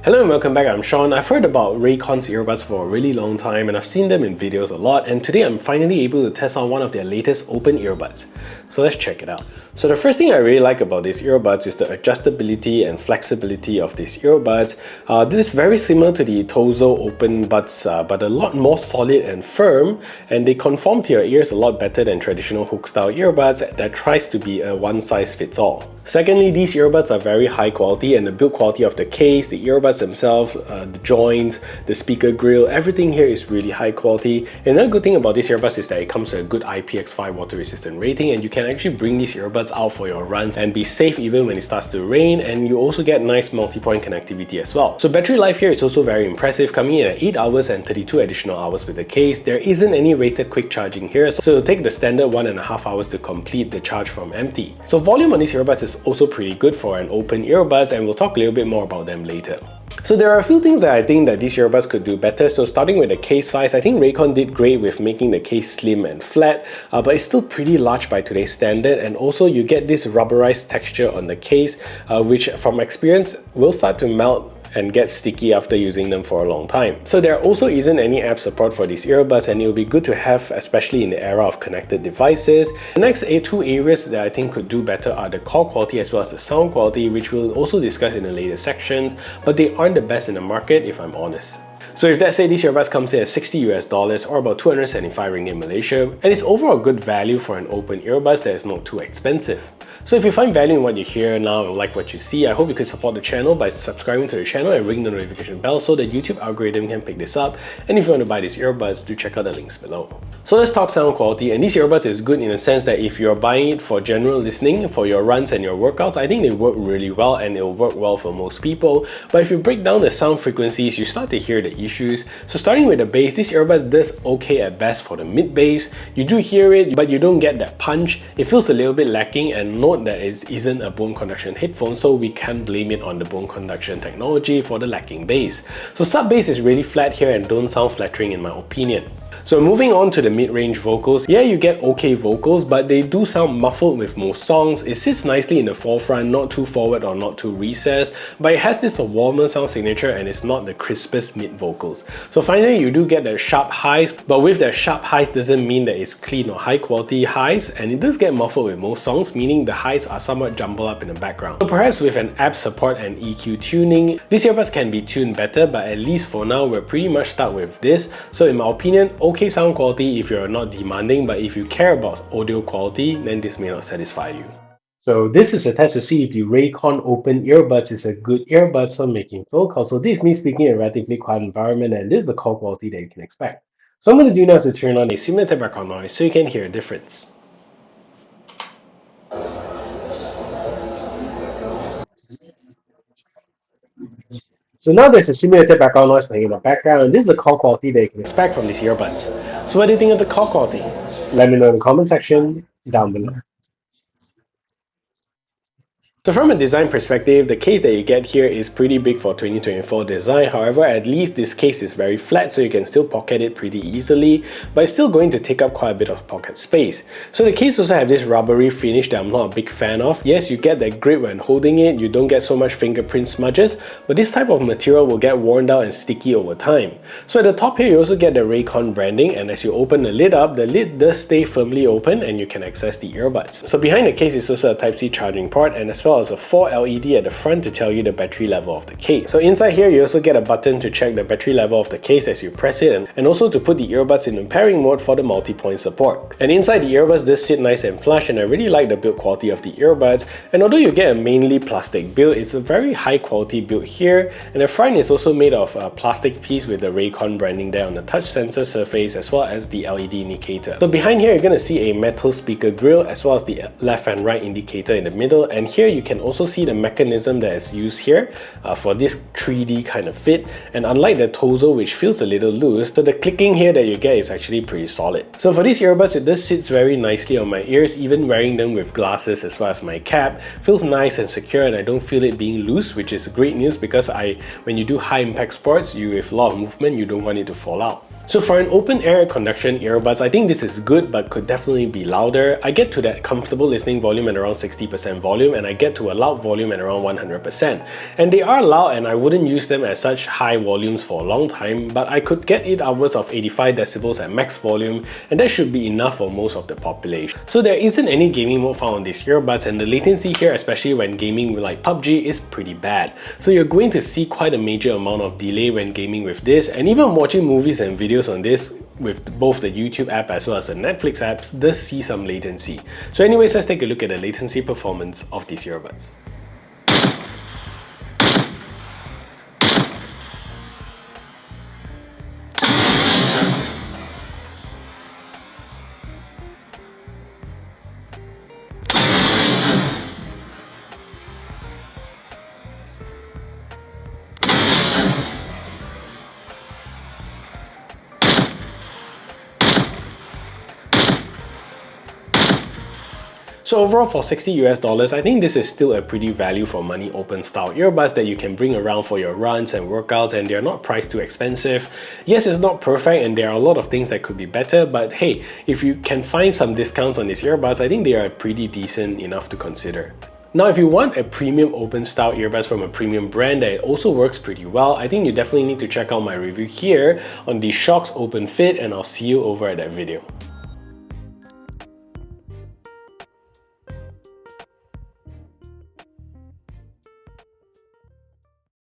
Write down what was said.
Hello and welcome back, I'm Sean. I've heard about Raycon's earbuds for a really long time and I've seen them in videos a lot, and today I'm finally able to test out one of their latest Open Earbuds. So let's check it out. So the first thing I really like about these earbuds is the adjustability and flexibility of these earbuds. This is very similar to the Tozo Open Buds, but a lot more solid and firm, and they conform to your ears a lot better than traditional hook style earbuds that tries to be a one size fits all. Secondly, these earbuds are very high quality, and the build quality of the case, the earbuds themselves, the joints, the speaker grill, everything here is really high quality. And another good thing about these earbuds is that it comes with a good IPX5 water resistant rating, and you can actually bring these earbuds out for your runs and be safe even when it starts to rain, and you also get nice multi-point connectivity as well. So battery life here is also very impressive, coming in at 8 hours and 32 additional hours with the case. There isn't any rated quick charging here, so it'll take the standard 1.5 hours to complete the charge from empty. So volume on these earbuds is also pretty good for an open earbuds, and we'll talk a little bit more about them later. So there are a few things that I think that these earbuds could do better. So starting with the case size, I think Raycon did great with making the case slim and flat, but it's still pretty large by today's standard, and also you get this rubberized texture on the case, which from experience will start to melt and get sticky after using them for a long time. So there also isn't any app support for these earbuds, and it will be good to have, especially in the era of connected devices. The next two areas that I think could do better are the call quality as well as the sound quality, which we'll also discuss in the later sections, but they aren't the best in the market if I'm honest. So if that say these earbuds comes in at $60 or about 275 ringgit Malaysia, and it's overall good value for an open earbuds that is not too expensive. So if you find value in what you hear now or like what you see, I hope you could support the channel by subscribing to the channel and ring the notification bell so that YouTube algorithm can pick this up. And if you want to buy these earbuds, do check out the links below. So let's talk sound quality, and these earbuds is good in the sense that if you're buying it for general listening, for your runs and your workouts, I think they work really well and it'll work well for most people. But if you break down the sound frequencies, you start to hear the issues. So starting with the bass, this earbuds does okay at best for the mid bass. You do hear it, but you don't get that punch. It feels a little bit lacking, and note that it isn't a bone conduction headphone, so we can't blame it on the bone conduction technology for the lacking bass. So sub bass is really flat here and don't sound flattering in my opinion. So moving on to the mid-range vocals, yeah, you get okay vocals, but they do sound muffled with most songs. It sits nicely in the forefront, not too forward or not too recessed, but it has this warmer sound signature and it's not the crispest mid vocals. So finally, you do get the sharp highs, but with the sharp highs doesn't mean that it's clean or high quality highs, and it does get muffled with most songs, meaning the highs are somewhat jumbled up in the background. So perhaps with an app support and EQ tuning, these earbuds can be tuned better, but at least for now, we're pretty much stuck with this. So in my opinion, okay sound quality if you're not demanding, but if you care about audio quality, then this may not satisfy you. So this is a test to see if the Raycon Open Earbuds is a good earbuds for making phone calls. So this is me speaking in a relatively quiet environment, and this is the call quality that you can expect. So I'm going to do now is to turn on a simulated background noise so you can hear a difference. So now there's a simulated background noise playing in the background, and this is the call quality that you can expect from these earbuds. So what do you think of the call quality? Let me know in the comment section down below. So from a design perspective, the case that you get here is pretty big for 2024 design. However, at least this case is very flat, so you can still pocket it pretty easily, but it's still going to take up quite a bit of pocket space. So the case also have this rubbery finish that I'm not a big fan of. Yes, you get that grip when holding it, you don't get so much fingerprint smudges, but this type of material will get worn out and sticky over time. So at the top here, you also get the Raycon branding, and as you open the lid up, the lid does stay firmly open and you can access the earbuds. So behind the case is also a Type-C charging port, and as well as a 4 LED at the front to tell you the battery level of the case. So inside here, you also get a button to check the battery level of the case as you press it, and also to put the earbuds in pairing mode for the multi-point support. And inside the earbuds does sit nice and flush, and I really like the build quality of the earbuds. And although you get a mainly plastic build, it's a very high quality build here, and the front is also made of a plastic piece with the Raycon branding there on the touch sensor surface as well as the LED indicator. So behind here, you're going to see a metal speaker grill as well as the left and right indicator in the middle, and here you can also see the mechanism that is used here for this 3D kind of fit, and unlike the Tozo, which feels a little loose, so the clicking here that you get is actually pretty solid. So for these earbuds, it does sits very nicely on my ears, even wearing them with glasses as well as my cap. Feels nice and secure, and I don't feel it being loose, which is great news because when you do high impact sports, with a lot of movement, you don't want it to fall out. So for an open air conduction earbuds, I think this is good but could definitely be louder. I get to that comfortable listening volume at around 60% volume, and I get to a loud volume at around 100%. And they are loud, and I wouldn't use them at such high volumes for a long time, but I could get it upwards of 85 decibels at max volume, and that should be enough for most of the population. So there isn't any gaming mode found on these earbuds, and the latency here, especially when gaming with like PUBG, is pretty bad. So you're going to see quite a major amount of delay when gaming with this, and even watching movies and videos on this with both the YouTube app as well as the Netflix apps does see some latency. So anyways, let's take a look at the latency performance of these earbuds. So overall, for $60 US, I think this is still a pretty value for money open style earbuds that you can bring around for your runs and workouts, and they're not priced too expensive. Yes, it's not perfect and there are a lot of things that could be better, but hey, if you can find some discounts on these earbuds, I think they are pretty decent enough to consider. Now, if you want a premium open style earbuds from a premium brand that also works pretty well, I think you definitely need to check out my review here on the Shokz Open Fit, and I'll see you over at that video.